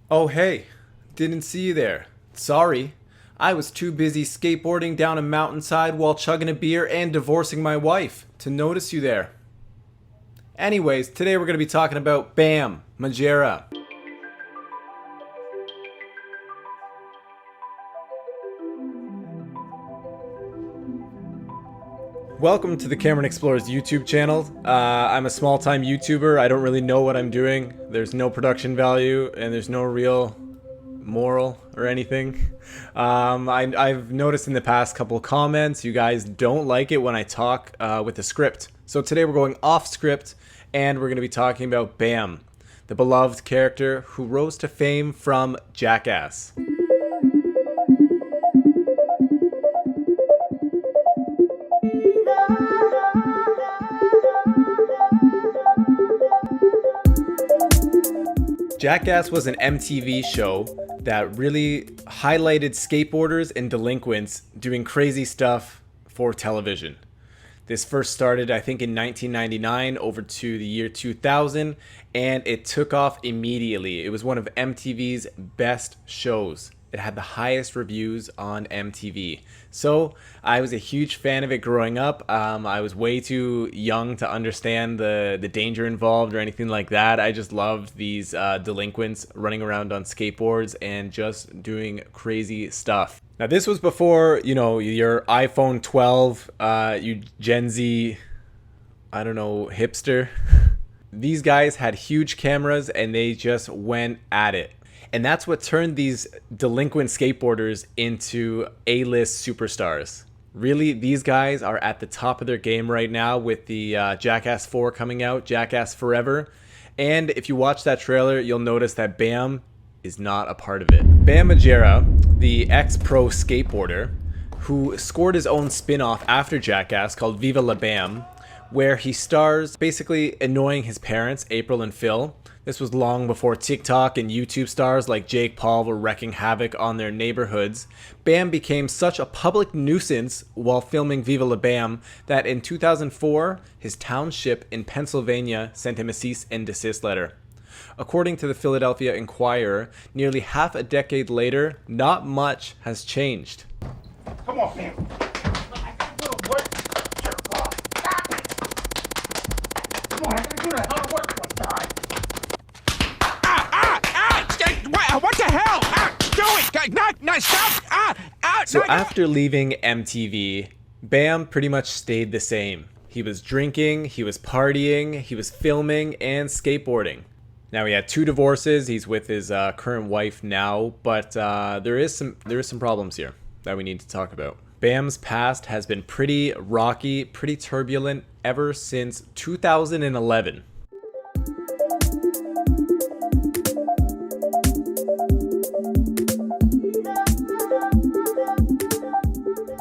Oh hey, didn't see you there. Sorry. I was too busy skateboarding down a mountainside while chugging a beer and divorcing my wife to notice you there. Anyways, today we're going to be talking about Bam Margera. Welcome to the Cameron Explorers YouTube channel. I'm a small-time YouTuber. I don't really know what I'm doing. There's no production value and there's no real moral or anything. I've noticed in the past couple comments you guys don't like it when I talk with a script. So today we're going off script and we're going to be talking about Bam, the beloved character who rose to fame from Jackass. Jackass was an MTV show that really highlighted skateboarders and delinquents doing crazy stuff for television. This first started, I think, in 1999 over to the year 2000, and it took off immediately. It was one of MTV's best shows. It had the highest reviews on MTV. So I was a huge fan of it growing up. I was way too young to understand the danger involved or anything like that. I just loved these delinquents running around on skateboards and just doing crazy stuff. Now this was before, you know, your iPhone 12, you Gen Z, I don't know, hipster. These guys had huge cameras and they just went at it. And that's what turned these delinquent skateboarders into A-list superstars. Really, these guys are at the top of their game right now with the Jackass 4 coming out, Jackass Forever. And if you watch that trailer, you'll notice that Bam is not a part of it. Bam Margera, the ex-pro skateboarder, who scored his own spin-off after Jackass called Viva La Bam, where he stars basically annoying his parents, April and Phil. This was long before TikTok and YouTube stars like Jake Paul were wreaking havoc on their neighborhoods. Bam became such a public nuisance while filming Viva La Bam that in 2004, his township in Pennsylvania sent him a cease and desist letter. According to the Philadelphia Inquirer, nearly half a decade later, not much has changed. Come on, Bam. Come on, I gotta do the hell of work one time. What the hell? Do it! No, stop! So after leaving MTV, Bam pretty much stayed the same. He was drinking, he was partying, he was filming, and skateboarding. Now he had 2 divorces. He's with his current wife now, but there is some problems here that we need to talk about. Bam's past has been pretty rocky, pretty turbulent ever since 2011.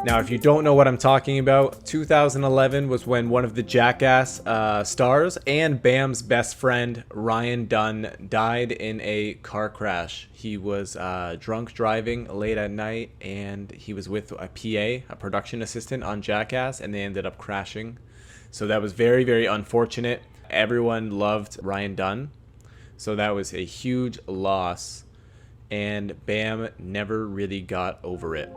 Now, if you don't know what I'm talking about, 2011 was when one of the Jackass stars and Bam's best friend, Ryan Dunn, died in a car crash. He was drunk driving late at night, and he was with a PA, a production assistant on Jackass, and they ended up crashing. So that was very, very unfortunate. Everyone loved Ryan Dunn, so that was a huge loss, and Bam never really got over it.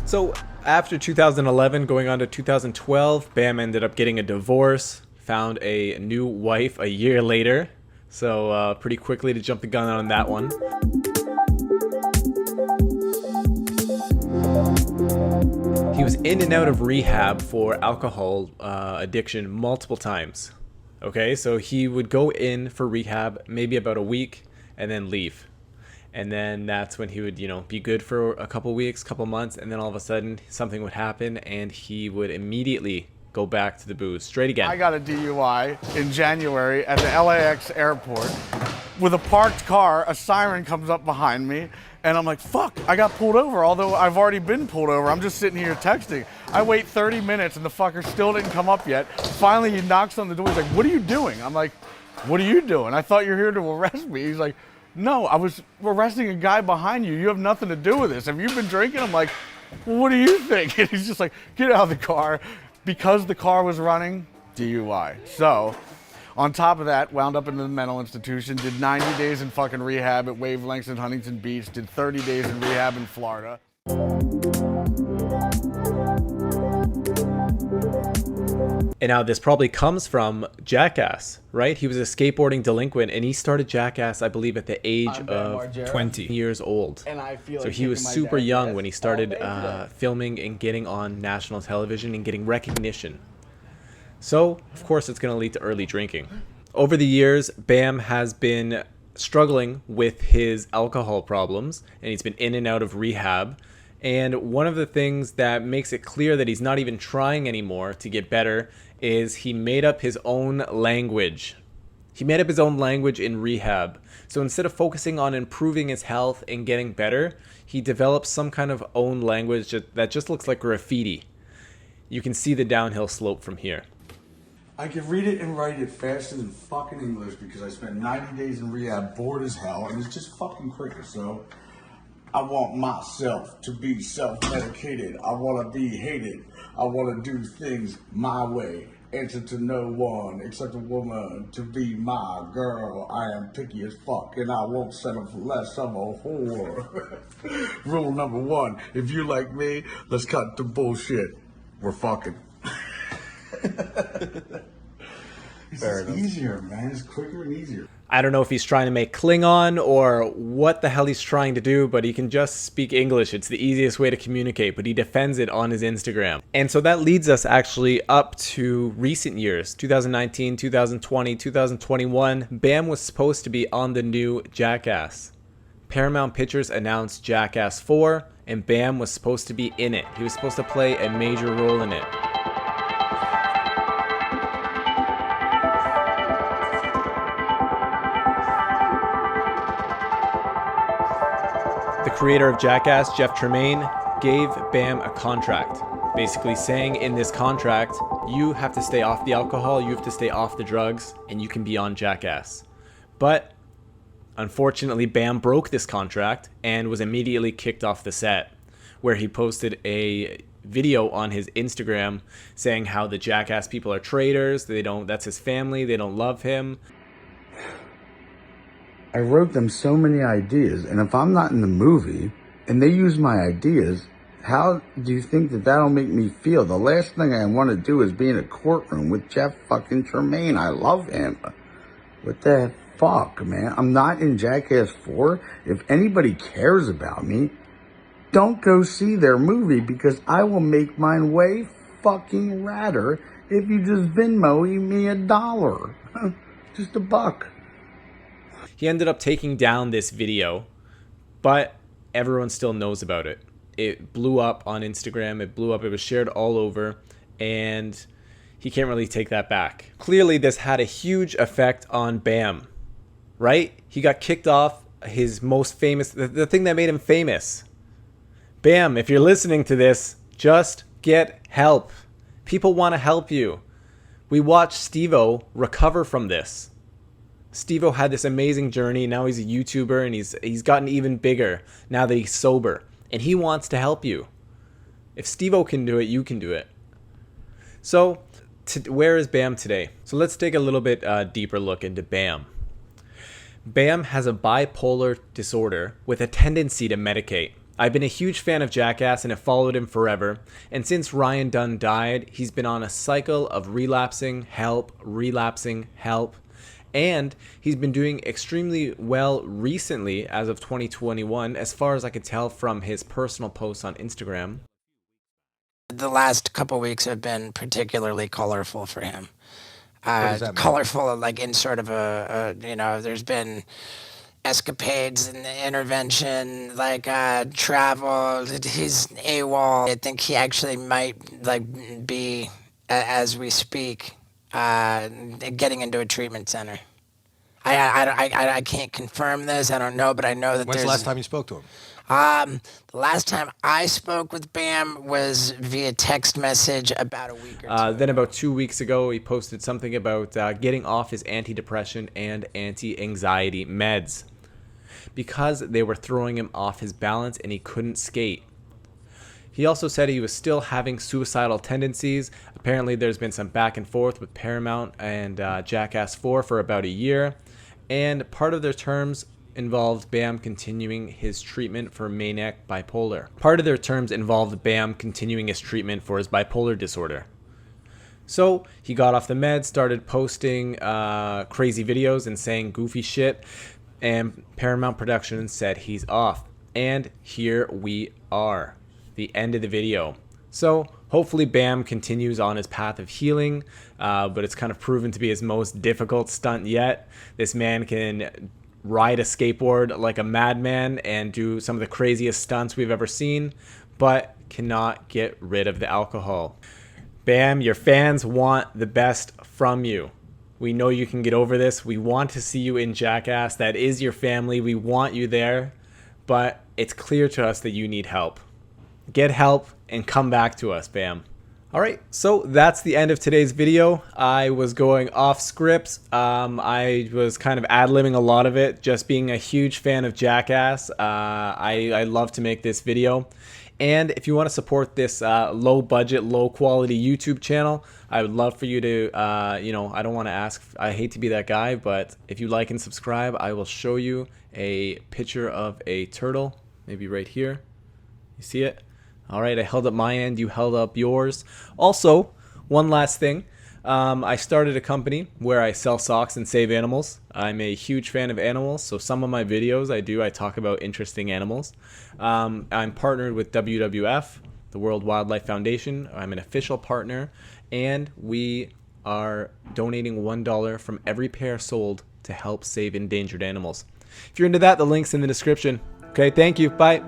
So after 2011, going on to 2012, Bam ended up getting a divorce, found a new wife a year later. So pretty quickly to jump the gun on that one. He was in and out of rehab for alcohol addiction multiple times. Okay, so he would go in for rehab maybe about a week and then leave. And then that's when he would, you know, be good for a couple weeks, couple months, and then all of a sudden something would happen and he would immediately go back to the booze straight again. I got a DUI in January at the LAX airport with a parked car. A siren comes up behind me And I'm like, fuck, I got pulled over, although I've already been pulled over. I'm just sitting here texting. I wait 30 minutes and the fucker still didn't come up yet. Finally, he knocks on the door. He's like, what are you doing? I'm like, what are you doing? I thought you were here to arrest me. He's like, no, I was arresting a guy behind you. You have nothing to do with this. Have you been drinking? I'm like, well, what do you think? And he's just like, get out of the car. Because the car was running, DUI. So, on top of that, wound up in the mental institution, did 90 days in fucking rehab at Wavelengths in Huntington Beach, did 30 days in rehab in Florida. And now this probably comes from Jackass, right? He was a skateboarding delinquent, and he started Jackass, I believe, at the age of Margera. 20 years old. And I feel So like he was kicking my super dad's young ass when he started all day today. filming and getting on national television and getting recognition. So, of course, it's going to lead to early drinking. Over the years, Bam has been struggling with his alcohol problems, and he's been in and out of rehab. And one of the things that makes it clear that he's not even trying anymore to get better is he made up his own language. He made up his own language in rehab. So instead of focusing on improving his health and getting better, he developed some kind of own language that just looks like graffiti. You can see the downhill slope from here. I can read it and write it faster than fucking English because I spent 90 days in rehab, bored as hell, and it's just fucking quicker. So I want myself to be self-medicated. I want to be hated. I want to do things my way. Answer to no one except a woman to be my girl. I am picky as fuck and I won't settle for less. I'm a whore. Rule number 1, if you like me, let's cut the bullshit. We're fucking. It's just easier, man. It's quicker and easier. I don't know if he's trying to make Klingon or what the hell he's trying to do, but he can just speak English. It's the easiest way to communicate, but he defends it on his Instagram. And so that leads us actually up to recent years, 2019, 2020, 2021. Bam was supposed to be on the new Jackass. Paramount Pictures announced Jackass 4, and Bam was supposed to be in it. He was supposed to play a major role in it. The creator of Jackass, Jeff Tremaine, gave Bam a contract, basically saying in this contract, you have to stay off the alcohol, you have to stay off the drugs, and you can be on Jackass. But unfortunately, Bam broke this contract and was immediately kicked off the set, where he posted a video on his Instagram saying how the Jackass people are traitors, that's his family, they don't love him. I wrote them so many ideas, and if I'm not in the movie and they use my ideas, how do you think that that'll make me feel? The last thing I want to do is be in a courtroom with Jeff fucking Tremaine. I love him. What the fuck, man? I'm not in Jackass 4. If anybody cares about me, don't go see their movie because I will make mine way fucking radder if you just Venmo me $1. Just $1. He ended up taking down this video, but everyone still knows about it. It blew up on Instagram, it blew up, it was shared all over, and he can't really take that back. Clearly, this had a huge effect on Bam, right? He got kicked off his most famous, the thing that made him famous. Bam, if you're listening to this, just get help. People want to help you. We watched Steve-O recover from this. Steve-O had this amazing journey. Now he's a YouTuber and he's gotten even bigger now that he's sober. And he wants to help you. If Steve-O can do it, you can do it. So, where is Bam today? So let's take a little bit deeper look into Bam. Bam has a bipolar disorder with a tendency to medicate. I've been a huge fan of Jackass and have followed him forever. And since Ryan Dunn died, he's been on a cycle of relapsing, help. And he's been doing extremely well recently as of 2021, as far as I could tell from his personal posts on Instagram. The last couple weeks have been particularly colorful for him. does that mean? Colorful, like in sort of there's been escapades and intervention, like travel. He's AWOL. I think he actually might be, as we speak, getting into a treatment center. I can't confirm this. I don't know, but I know that When's the last time you spoke to him? The last time I spoke with Bam was via text message about a week or two. Then about 2 weeks ago, he posted something about getting off his antidepressant and anti-anxiety meds because they were throwing him off his balance and he couldn't skate. He also said he was still having suicidal tendencies. Apparently there's been some back and forth with Paramount and Jackass 4 for about a year, and part of their terms involved Bam continuing his treatment for maniac bipolar. Part of their terms involved Bam continuing his treatment for his bipolar disorder. So he got off the meds, started posting crazy videos and saying goofy shit, and Paramount Productions said he's off. And here we are, the end of the video. So hopefully Bam continues on his path of healing, but it's kind of proven to be his most difficult stunt yet. This man can ride a skateboard like a madman and do some of the craziest stunts we've ever seen, but cannot get rid of the alcohol. Bam, your fans want the best from you. We know you can get over this. We want to see you in Jackass. That is your family. We want you there, but it's clear to us that you need help. Get help and come back to us, Bam. Alright, so that's the end of today's video. I was going off script. I was kind of ad-libbing a lot of it, just being a huge fan of Jackass. I love to make this video. And if you want to support this low budget, low quality YouTube channel, I would love for you to, I don't want to ask, I hate to be that guy, but if you like and subscribe, I will show you a picture of a turtle, maybe right here. You see it? All right, I held up my end, you held up yours. Also, one last thing. I started a company where I sell socks and save animals. I'm a huge fan of animals, so some of my videos I talk about interesting animals. I'm partnered with WWF, the World Wildlife Foundation. I'm an official partner, and we are donating $1 from every pair sold to help save endangered animals. If you're into that, the link's in the description. Okay, thank you. Bye.